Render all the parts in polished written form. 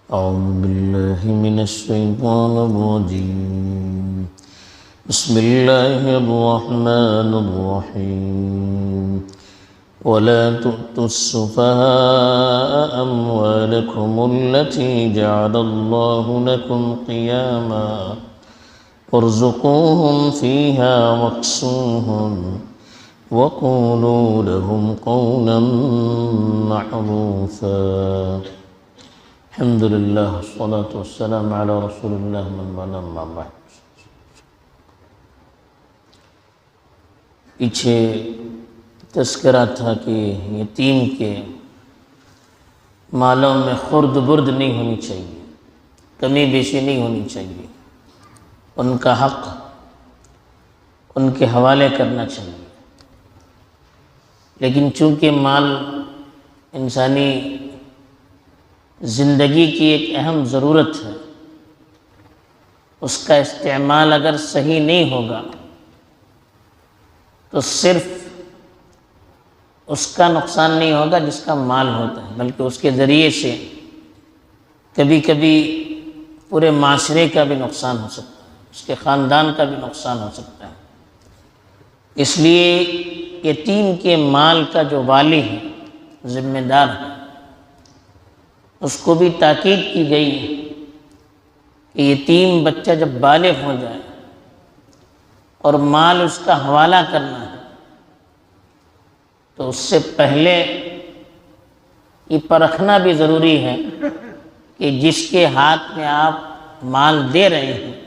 أعوذ بالله من الشيطان الرجيم بسم الله الرحمن الرحيم ولا تؤتوا السفهاء أموالكم التي جعل الله لكم قياما وارزقوهم فيها واكسوهم وقولوا لهم قولا معروفا الحمد للہ والصلاة والسلام علی رسول اللہ من بعد اما بعد۔ پیچھے تذکرہ تھا کہ یتیم کے مالوں میں خرد برد نہیں ہونی چاہیے، کمی بیشی نہیں ہونی چاہیے، ان کا حق ان کے حوالے کرنا چاہیے۔ لیکن چونکہ مال انسانی زندگی کی ایک اہم ضرورت ہے، اس کا استعمال اگر صحیح نہیں ہوگا تو صرف اس کا نقصان نہیں ہوگا جس کا مال ہوتا ہے، بلکہ اس کے ذریعے سے کبھی کبھی پورے معاشرے کا بھی نقصان ہو سکتا ہے، اس کے خاندان کا بھی نقصان ہو سکتا ہے۔ اس لیے یتیم کے مال کا جو والی ہے، ذمہ دار ہے، اس کو بھی تاکید کی گئی ہے کہ یتیم بچہ جب بالغ ہو جائے اور مال اس کا حوالہ کرنا ہے تو اس سے پہلے یہ پرکھنا بھی ضروری ہے کہ جس کے ہاتھ میں آپ مال دے رہے ہیں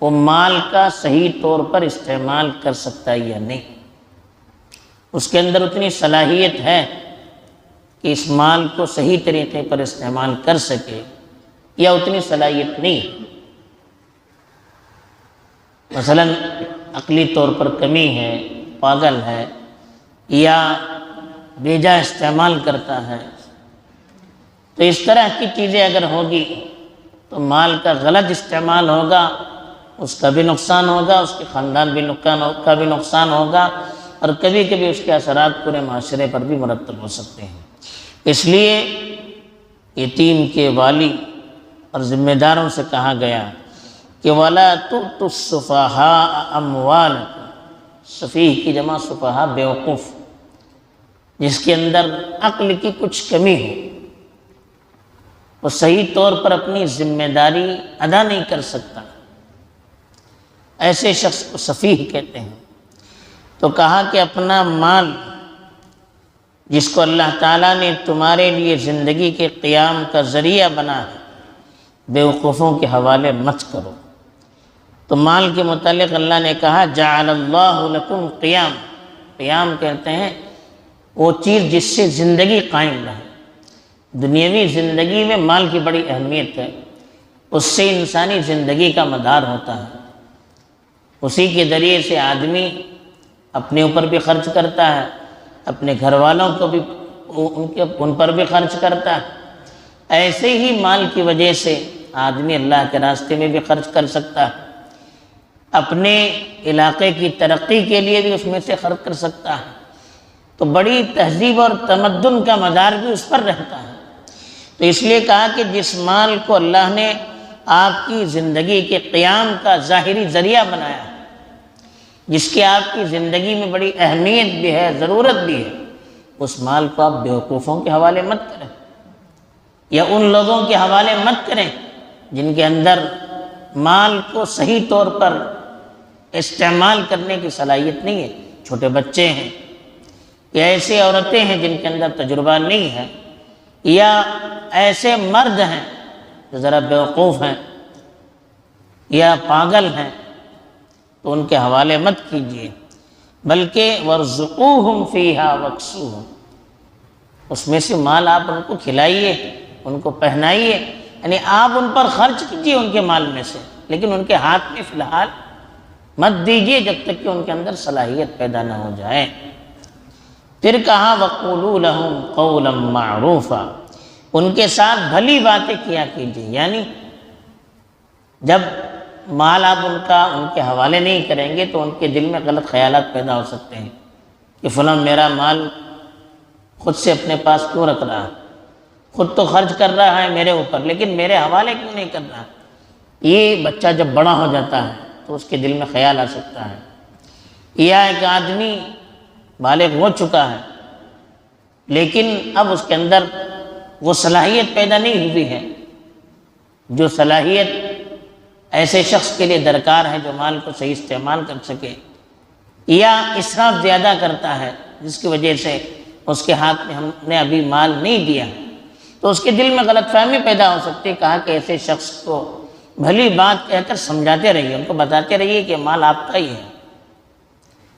وہ مال کا صحیح طور پر استعمال کر سکتا ہے یا نہیں، اس کے اندر اتنی صلاحیت ہے کہ اس مال کو صحیح طریقے پر استعمال کر سکے یا اتنی صلاحیت نہیں۔ مثلا عقلی طور پر کمی ہے، پاگل ہے یا بیجا استعمال کرتا ہے، تو اس طرح کی چیزیں اگر ہوگی تو مال کا غلط استعمال ہوگا، اس کا بھی نقصان ہوگا، اس کے خاندان کا بھی نقصان ہوگا، اور کبھی کبھی اس کے اثرات پورے معاشرے پر بھی مرتب ہو سکتے ہیں۔ اس لیے یتیم کے والی اور ذمہ داروں سے کہا گیا کہ وَلَا تُؤْتُوا السُّفَهَاءَ أَمْوَالَكُمْ، سفیہ کی جمع سفہاء بیوقوف، جس کے اندر عقل کی کچھ کمی ہو، وہ صحیح طور پر اپنی ذمہ داری ادا نہیں کر سکتا، ایسے شخص کو سفیہ کہتے ہیں۔ تو کہا کہ اپنا مال جس کو اللہ تعالیٰ نے تمہارے لیے زندگی کے قیام کا ذریعہ بنا ہے، بیوقوفوں کے حوالے مت کرو۔ تو مال کے متعلق اللہ نے کہا جعل اللہ لکم قیام، قیام کہتے ہیں وہ چیز جس سے زندگی قائم رہے۔ دنیاوی زندگی میں مال کی بڑی اہمیت ہے، اس سے انسانی زندگی کا مدار ہوتا ہے، اسی کے ذریعے سے آدمی اپنے اوپر بھی خرچ کرتا ہے، اپنے گھر والوں کو بھی ان پر بھی خرچ کرتا ہے۔ ایسے ہی مال کی وجہ سے آدمی اللہ کے راستے میں بھی خرچ کر سکتا ہے، اپنے علاقے کی ترقی کے لیے بھی اس میں سے خرچ کر سکتا ہے، تو بڑی تہذیب اور تمدن کا مدار بھی اس پر رہتا ہے۔ تو اس لیے کہا کہ جس مال کو اللہ نے آپ کی زندگی کے قیام کا ظاہری ذریعہ بنایا ہے، جس کی آپ کی زندگی میں بڑی اہمیت بھی ہے، ضرورت بھی ہے، اس مال کو آپ بیوقوفوں کے حوالے مت کریں یا ان لوگوں کے حوالے مت کریں جن کے اندر مال کو صحیح طور پر استعمال کرنے کی صلاحیت نہیں ہے۔ چھوٹے بچے ہیں یا ایسے عورتیں ہیں جن کے اندر تجربہ نہیں ہے، یا ایسے مرد ہیں جو ذرا بیوقوف ہیں یا پاگل ہیں، تو ان کے حوالے مت کیجیے، بلکہ وَارْزُقُوهُمْ فِيهَا وَاكْسُوهُمْ، اس میں سے مال آپ ان کو کھلائیے، ان کو پہنائیے، یعنی آپ ان پر خرچ کیجیے ان کے مال میں سے، لیکن ان کے ہاتھ میں فی الحال مت دیجیے جب تک کہ ان کے اندر صلاحیت پیدا نہ ہو جائے۔ پھر کہا وَقُولُوا لَهُمْ قَوْلًا مَعْرُوفًا، ان کے ساتھ بھلی باتیں کیا کیجیے، یعنی جب مال آپ ان کے حوالے نہیں کریں گے تو ان کے دل میں غلط خیالات پیدا ہو سکتے ہیں کہ فلاں میرا مال خود سے اپنے پاس کیوں رکھ رہا ہے، خود تو خرچ کر رہا ہے میرے اوپر، لیکن میرے حوالے کیوں نہیں کر رہا؟ یہ بچہ جب بڑا ہو جاتا ہے تو اس کے دل میں خیال آ سکتا ہے۔ یا ایک آدمی بالغ ہو چکا ہے لیکن اب اس کے اندر وہ صلاحیت پیدا نہیں ہوئی ہے جو صلاحیت ایسے شخص کے لیے درکار ہے جو مال کو صحیح استعمال کر سکے، یا اسراف زیادہ کرتا ہے جس کی وجہ سے اس کے ہاتھ میں ہم نے ابھی مال نہیں دیا، تو اس کے دل میں غلط فہمی پیدا ہو سکتی ہے۔ کہا کہ ایسے شخص کو بھلی بات کہہ کر سمجھاتے رہیے، ان کو بتاتے رہیے کہ مال آپ کا ہی ہے،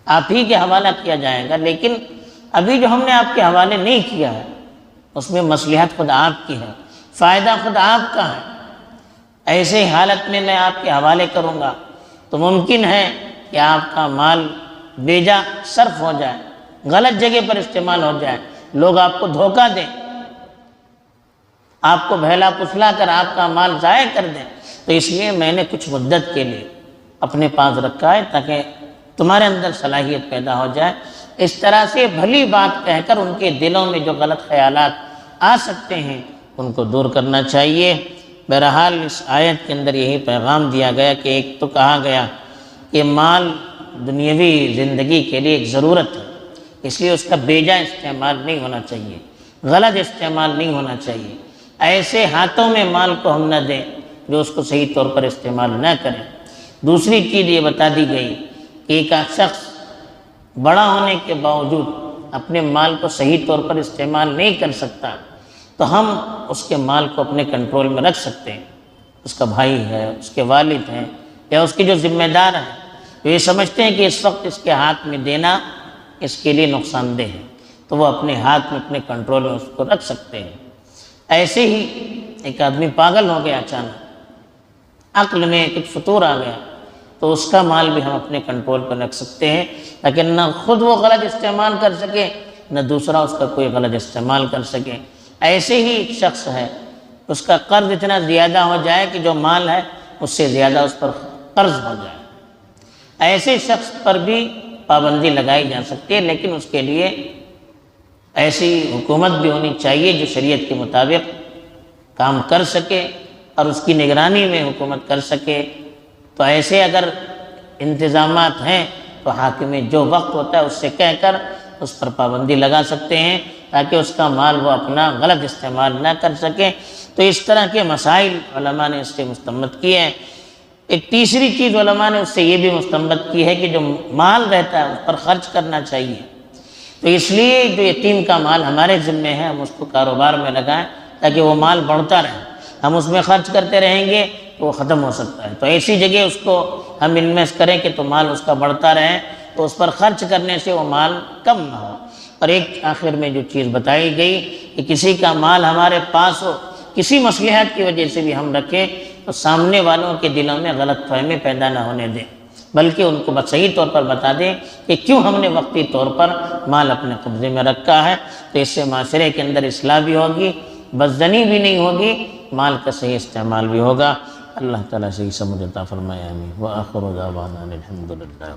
آپ ہی کے حوالہ کیا جائے گا، لیکن ابھی جو ہم نے آپ کے حوالے نہیں کیا ہے اس میں مصلحت خود آپ کی ہے، فائدہ خود آپ کا ہے۔ ایسے حالت میں میں آپ کے حوالے کروں گا تو ممکن ہے کہ آپ کا مال بیجا صرف ہو جائے، غلط جگہ پر استعمال ہو جائے، لوگ آپ کو دھوکہ دیں، آپ کو بہلا پسلا کر آپ کا مال ضائع کر دیں۔ تو اس لیے میں نے کچھ مدت کے لیے اپنے پاس رکھا ہے تاکہ تمہارے اندر صلاحیت پیدا ہو جائے۔ اس طرح سے بھلی بات کہہ کر ان کے دلوں میں جو غلط خیالات آ سکتے ہیں ان کو دور کرنا چاہیے۔ بہرحال اس آیت کے اندر یہی پیغام دیا گیا کہ ایک تو کہا گیا کہ مال دنیاوی زندگی کے لیے ایک ضرورت ہے، اس لیے اس کا بیجا استعمال نہیں ہونا چاہیے، غلط استعمال نہیں ہونا چاہیے، ایسے ہاتھوں میں مال کو ہم نہ دیں جو اس کو صحیح طور پر استعمال نہ کریں۔ دوسری چیز یہ بتا دی گئی کہ ایک شخص بڑا ہونے کے باوجود اپنے مال کو صحیح طور پر استعمال نہیں کر سکتا تو ہم اس کے مال کو اپنے کنٹرول میں رکھ سکتے ہیں۔ اس کا بھائی ہے، اس کے والد ہیں، یا اس کے جو ذمہ دار ہیں، تو یہ سمجھتے ہیں کہ اس وقت اس کے ہاتھ میں دینا اس کے لیے نقصان دہ ہے، تو وہ اپنے ہاتھ میں اپنے کنٹرول میں اس کو رکھ سکتے ہیں۔ ایسے ہی ایک آدمی پاگل ہو گیا، اچانک عقل میں کچھ فطور آ گیا، تو اس کا مال بھی ہم اپنے کنٹرول پر رکھ سکتے ہیں لیکن نہ خود وہ غلط استعمال کر سکے نہ دوسرا اس کا کوئی غلط استعمال کر سکے۔ ایسے ہی ایک شخص ہے، اس کا قرض اتنا زیادہ ہو جائے کہ جو مال ہے اس سے زیادہ اس پر قرض ہو جائے، ایسے شخص پر بھی پابندی لگائی جا سکتی ہے، لیکن اس کے لیے ایسی حکومت بھی ہونی چاہیے جو شریعت کے مطابق کام کر سکے اور اس کی نگرانی میں حکومت کر سکے۔ تو ایسے اگر انتظامات ہیں تو حاکم جو وقت ہوتا ہے اس سے کہہ کر اس پر پابندی لگا سکتے ہیں تاکہ اس کا مال وہ اپنا غلط استعمال نہ کر سکے۔ تو اس طرح کے مسائل علماء نے اس سے مستنبط کیے ہیں۔ ایک تیسری چیز علماء نے اس سے یہ بھی مستنبط کی ہے کہ جو مال رہتا ہے اس پر خرچ کرنا چاہیے، تو اس لیے جو یتیم کا مال ہمارے ذمے ہے ہم اس کو کاروبار میں لگائیں تاکہ وہ مال بڑھتا رہے، ہم اس میں خرچ کرتے رہیں گے تو وہ ختم ہو سکتا ہے، تو ایسی جگہ اس کو ہم انویسٹ کریں کہ تو مال اس کا بڑھتا رہے، تو اس پر خرچ کرنے سے وہ مال کم نہ ہو۔ اور ایک آخر میں جو چیز بتائی گئی کہ کسی کا مال ہمارے پاس ہو، کسی مصلحت کی وجہ سے بھی ہم رکھیں تو سامنے والوں کے دلوں میں غلط فہمی پیدا نہ ہونے دیں، بلکہ ان کو صحیح طور پر بتا دیں کہ کیوں ہم نے وقتی طور پر مال اپنے قبضے میں رکھا ہے۔ تو اس سے معاشرے کے اندر اصلاح بھی ہوگی، بدزنی بھی نہیں ہوگی، مال کا صحیح استعمال بھی ہوگا۔ اللہ تعالیٰ صحیح سمجھ عطا فرمائے، آمین۔ وآخر دعوانا الحمدللہ۔